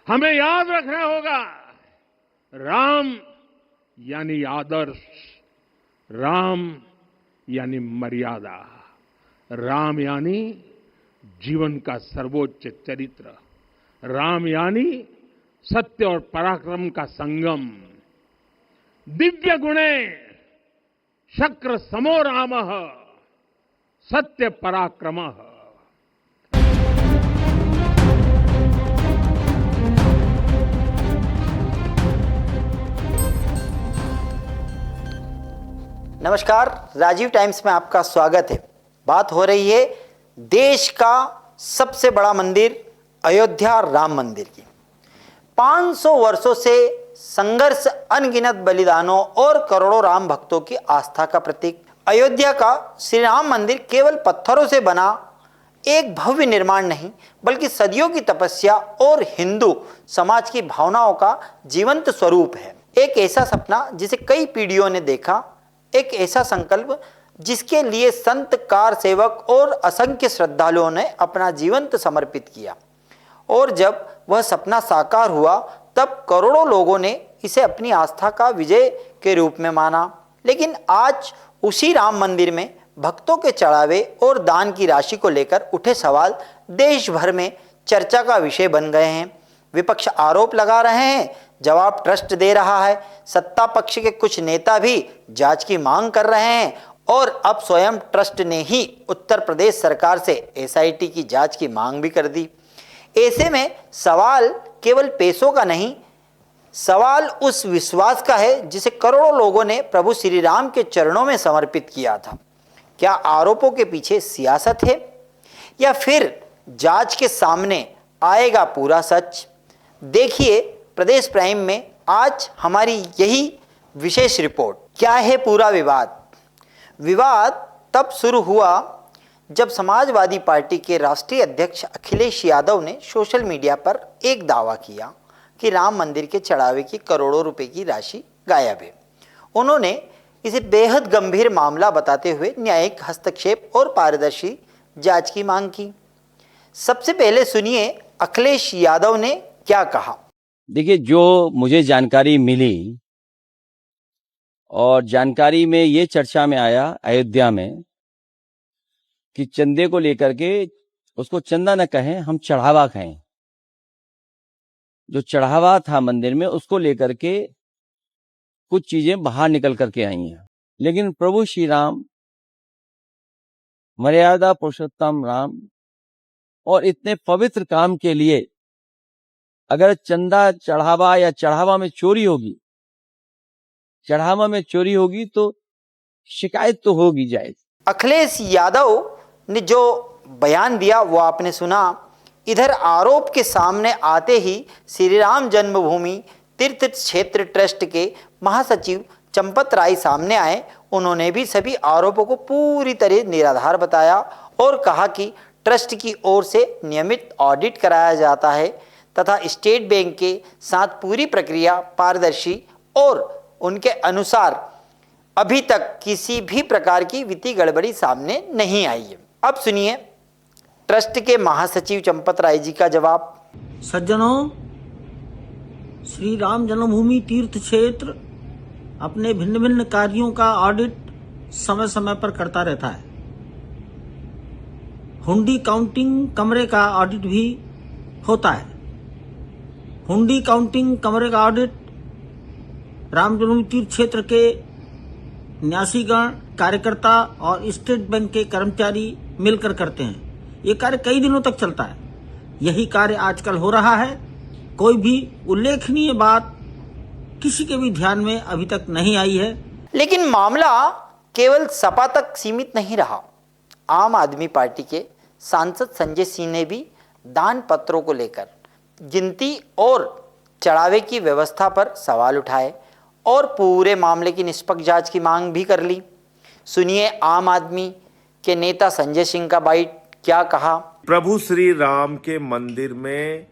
हमें याद रखना होगा, राम यानी आदर्श, राम यानी मर्यादा, राम यानी जीवन का सर्वोच्च चरित्र, राम यानी सत्य और पराक्रम का संगम। दिव्य गुणे शक्र समो रामः सत्य पराक्रमः। नमस्कार, राजीव टाइम्स में आपका स्वागत है। बात हो रही है देश का सबसे बड़ा मंदिर अयोध्या राम मंदिर की। 500 वर्षों से संघर्ष, अनगिनत बलिदानों और करोड़ों राम भक्तों की आस्था का प्रतीक अयोध्या का श्री राम मंदिर केवल पत्थरों से बना एक भव्य निर्माण नहीं, बल्कि सदियों की तपस्या और हिंदू समाज की भावनाओं का जीवंत स्वरूप है। एक ऐसा सपना जिसे कई पीढ़ियों ने देखा, एक ऐसा संकल्प जिसके लिए संत, कार सेवक और असंख्य श्रद्धालुओं ने अपना जीवन समर्पित किया। और जब वह सपना साकार हुआ तब करोड़ों लोगों ने इसे अपनी आस्था का विजय के रूप में माना। लेकिन आज उसी राम मंदिर में भक्तों के चढ़ावे और दान की राशि को लेकर उठे सवाल देश भर में चर्चा का विषय बन गए हैं। विपक्ष आरोप लगा रहे हैं, जवाब ट्रस्ट दे रहा है, सत्ता पक्ष के कुछ नेता भी जांच की मांग कर रहे हैं और अब स्वयं ट्रस्ट ने ही उत्तर प्रदेश सरकार से एसआईटी की जांच की मांग भी कर दी। ऐसे में सवाल केवल पैसों का नहीं, सवाल उस विश्वास का है जिसे करोड़ों लोगों ने प्रभु श्री राम के चरणों में समर्पित किया था। क्या आरोपों के पीछे सियासत है या फिर जांच के सामने आएगा पूरा सच? देखिए प्रदेश प्राइम में आज हमारी यही विशेष रिपोर्ट। क्या है पूरा विवाद? विवाद तब शुरू हुआ जब समाजवादी पार्टी के राष्ट्रीय अध्यक्ष अखिलेश यादव ने सोशल मीडिया पर एक दावा किया कि राम मंदिर के चढ़ावे की करोड़ों रुपए की राशि गायब है। उन्होंने इसे बेहद गंभीर मामला बताते हुए न्यायिक हस्तक्षेप और पारदर्शी जांच की मांग की। सबसे पहले सुनिए अखिलेश यादव ने क्या कहा। देखिए, जो मुझे जानकारी मिली और जानकारी में ये चर्चा में आया अयोध्या में कि चंदे को लेकर के, उसको चंदा न कहें, हम चढ़ावा कहें, जो चढ़ावा था मंदिर में उसको लेकर के कुछ चीजें बाहर निकल करके आई हैं। लेकिन प्रभु श्री राम, मर्यादा पुरुषोत्तम राम, और इतने पवित्र काम के लिए अगर चंदा, चढ़ावा या चढ़ावा में चोरी होगी तो शिकायत तो होगी जायज। अखिलेश यादव ने जो बयान दिया वो आपने सुना। इधर आरोप के सामने आते ही श्री राम जन्मभूमि तीर्थ क्षेत्र ट्रस्ट के महासचिव चंपत राय सामने आए। उन्होंने भी सभी आरोपों को पूरी तरह निराधार बताया और कहा कि ट्रस्ट की ओर से नियमित ऑडिट कराया जाता है तथा स्टेट बैंक के साथ पूरी प्रक्रिया पारदर्शी और उनके अनुसार अभी तक किसी भी प्रकार की वित्तीय गड़बड़ी सामने नहीं आई है। अब सुनिए ट्रस्ट के महासचिव चंपत राय जी का जवाब। सज्जनों, श्री राम जन्मभूमि तीर्थ क्षेत्र अपने भिन्न भिन्न कार्यों का ऑडिट समय समय पर करता रहता है। हुंडी काउंटिंग कमरे का ऑडिट भी होता है। हुंडी काउंटिंग कमरे का ऑडिट राम जन्मभूमि तीर्थ क्षेत्र के न्यासीगण, कार्यकर्ता और स्टेट बैंक के कर्मचारी मिलकर करते हैं। ये कार्य कई दिनों तक चलता है। यही कार्य आजकल हो रहा है। कोई भी उल्लेखनीय बात किसी के भी ध्यान में अभी तक नहीं आई है। लेकिन मामला केवल सपा तक सीमित नहीं रहा। आम आदमी पार्टी के सांसद संजय सिंह ने भी दान पत्रों को लेकर गिनती और चढ़ावे की व्यवस्था पर सवाल उठाए और पूरे मामले की निष्पक्ष जांच की मांग भी कर ली। सुनिए आम आदमी के नेता संजय सिंह का बाइट क्या कहा। प्रभु श्री राम के मंदिर में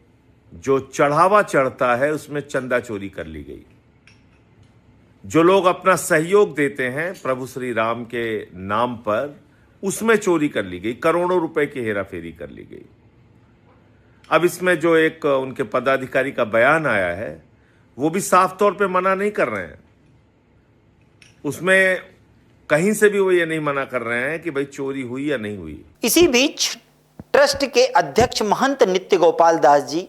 जो चढ़ावा चढ़ता है उसमें चंदा चोरी कर ली गई। जो लोग अपना सहयोग देते हैं प्रभु श्री राम के नाम पर, उसमें चोरी कर ली गई। करोड़ों रुपए की हेराफेरी कर ली गई। अब इसमें जो एक उनके पदाधिकारी का बयान आया है वो भी साफ तौर पे मना नहीं कर रहे हैं। उसमें कहीं से भी वो ये नहीं मना कर रहे हैं कि भाई चोरी हुई या नहीं हुई। इसी बीच ट्रस्ट के अध्यक्ष महंत नित्य गोपाल दास जी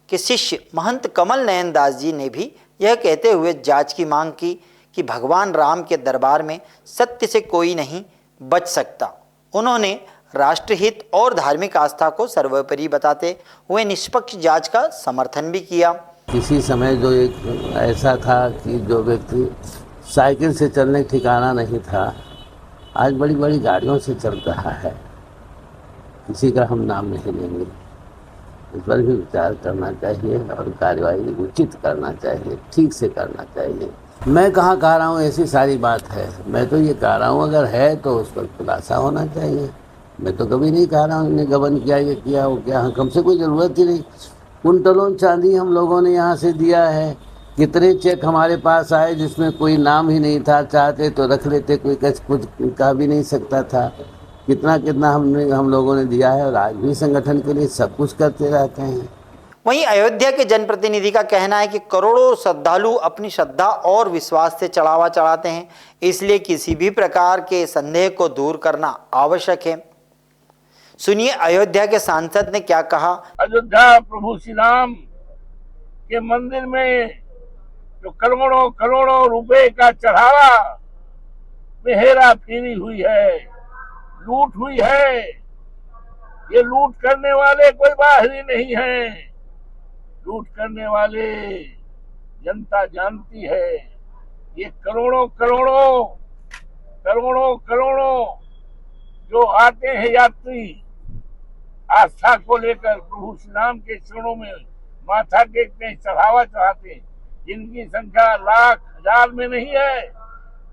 के शिष्य महंत कमल नयन दास जी ने भी यह कहते हुए जांच की मांग की कि भगवान राम के दरबार में सत्य से कोई नहीं बच सकता। उन्होंने राष्ट्रहित और धार्मिक आस्था को सर्वोपरि बताते हुए निष्पक्ष जांच का समर्थन भी किया। किसी समय जो एक ऐसा था कि जो व्यक्ति साइकिल से चलने ठिकाना नहीं था, आज बड़ी बड़ी गाड़ियों से चल रहा है। किसी का हम नाम नहीं लेंगे, इस पर भी विचार करना चाहिए और कार्रवाई उचित करना चाहिए, ठीक से करना चाहिए। मैं कहाँ कह रहा हूँ ऐसी सारी बात है, मैं तो ये कह रहा हूँ अगर है तो उस पर खुलासा होना चाहिए। मैं तो कभी नहीं कह रहा हूँ इन्हें गबन किया, ये किया, वो किया। हमसे कोई ज़रूरत ही नहीं। कुंटलों चांदी हम लोगों ने यहाँ से दिया है। कितने चेक हमारे पास आए जिसमें कोई नाम ही नहीं था, चाहते तो रख लेते, कोई कुछ कह भी नहीं सकता था। कितना कितना हम लोगों ने दिया है और आज भी संगठन के लिए सब कुछ करते रहते हैं। वहीं अयोध्या के जनप्रतिनिधि का कहना है कि करोड़ों श्रद्धालु अपनी श्रद्धा और विश्वास से चढ़ावा चढ़ाते हैं, इसलिए किसी भी प्रकार के संदेह को दूर करना आवश्यक है। सुनिए अयोध्या के सांसद ने क्या कहा। अयोध्या प्रभु श्री राम के मंदिर में जो करोड़ों करोड़ों रुपए का चढ़ावा में हेरा फेरी हुई है, लूट हुई है। ये लूट करने वाले कोई बाहरी नहीं है, लूट करने वाले जनता जानती है। ये करोड़ों करोड़ों करोड़ों करोड़ों जो आते हैं यात्री आस्था को लेकर प्रभु श्री राम के चरणों में माथा टेकते हैं, चढ़ावा चढ़ाते हैं, जिनकी संख्या लाख हजार में नहीं है,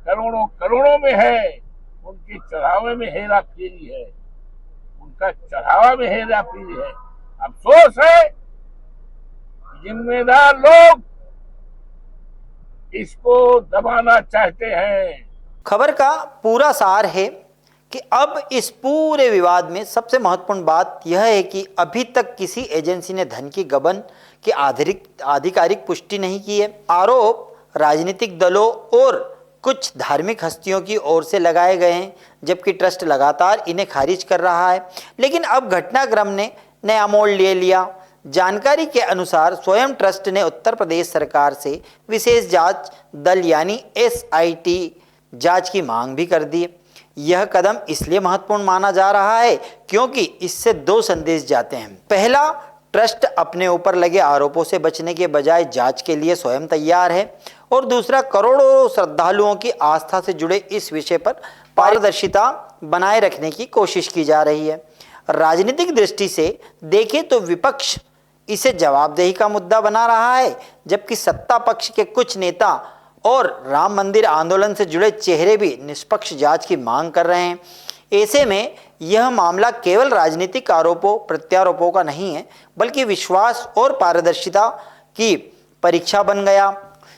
करोड़ों करोड़ों में है। उनके चढ़ावे में हेरा फेरी है, उनका चढ़ावा में हेरा फेरी है। अफसोस है जिम्मेदार लोग इसको दबाना चाहते हैं। खबर का पूरा सार है कि अब इस पूरे विवाद में सबसे महत्वपूर्ण बात यह है कि अभी तक किसी एजेंसी ने धन की गबन की आधिकारिक पुष्टि नहीं की है। आरोप राजनीतिक दलों और कुछ धार्मिक हस्तियों की ओर से लगाए गए हैं, जबकि ट्रस्ट लगातार इन्हें खारिज कर रहा है। लेकिन अब घटनाक्रम ने नया मोड़ ले लिया। जानकारी के अनुसार स्वयं ट्रस्ट ने उत्तर प्रदेश सरकार से विशेष जांच दल यानी SIT जांच की मांग भी कर दी। यह कदम इसलिए महत्वपूर्ण माना जा रहा है क्योंकि इससे दो संदेश जाते हैं। पहला, ट्रस्ट अपने ऊपर लगे आरोपों से बचने के बजाय जांच के लिए स्वयं तैयार है, और दूसरा, करोड़ों श्रद्धालुओं की आस्था से जुड़े इस विषय पर पारदर्शिता बनाए रखने की कोशिश की जा रही है। राजनीतिक दृष्टि से देखें तो विपक्ष इसे जवाबदेही का मुद्दा बना रहा है, जबकि सत्ता पक्ष के कुछ नेता और राम मंदिर आंदोलन से जुड़े चेहरे भी निष्पक्ष जांच की मांग कर रहे हैं। ऐसे में यह मामला केवल राजनीतिक आरोपों प्रत्यारोपों का नहीं है, बल्कि विश्वास और पारदर्शिता की परीक्षा बन गया।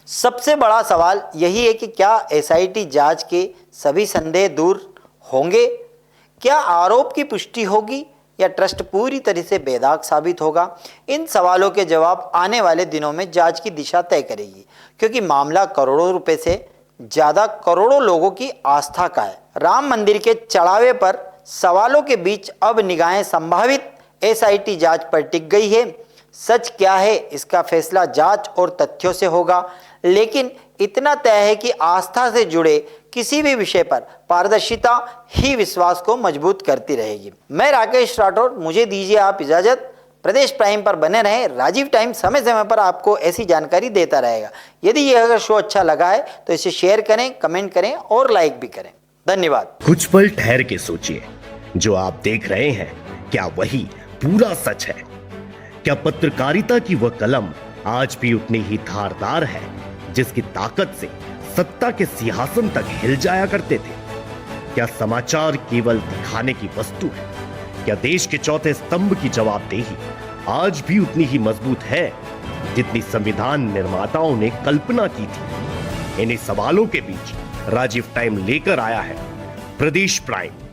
सबसे बड़ा सवाल यही है कि क्या SIT जांच के सभी संदेह दूर होंगे? क्या आरोप की पुष्टि होगी या ट्रस्ट पूरी तरह से बेदाग साबित होगा? इन सवालों के जवाब आने वाले दिनों में जांच की दिशा तय करेगी, क्योंकि मामला करोड़ों रुपए से ज़्यादा करोड़ों लोगों की आस्था का है। राम मंदिर के चढ़ावे पर सवालों के बीच अब निगाहें संभावित SIT जांच पर टिक गई है। सच क्या है इसका फैसला जांच और तथ्यों से होगा, लेकिन इतना तय है कि आस्था से जुड़े किसी भी विषय पर पारदर्शिता ही विश्वास को मजबूत करती रहेगी। मैं राकेश राठौर, मुझे दीजिए आप इजाजत। प्रदेश प्राइम पर बने रहें। राजीव टाइम समय समय पर आपको ऐसी जानकारी देता रहेगा। यदि यह अगर शो अच्छा लगा है तो इसे शेयर करें, कमेंट करें और लाइक भी करें। धन्यवाद। कुछ पल ठहर के सोचिए, जो आप देख रहे हैं क्या वही पूरा सच है? क्या पत्रकारिता की वह कलम आज भी उतनी ही धारदार है जिसकी ताकत से सत्ता के सिंहासन तक हिल जाया करते थे? क्या समाचार केवल दिखाने की वस्तु है? क्या देश के चौथे स्तंभ की जवाबदेही आज भी उतनी ही मजबूत है जितनी संविधान निर्माताओं ने कल्पना की थी? इन्हीं सवालों के बीच राजीव टाइम लेकर आया है प्रदेश प्राइम।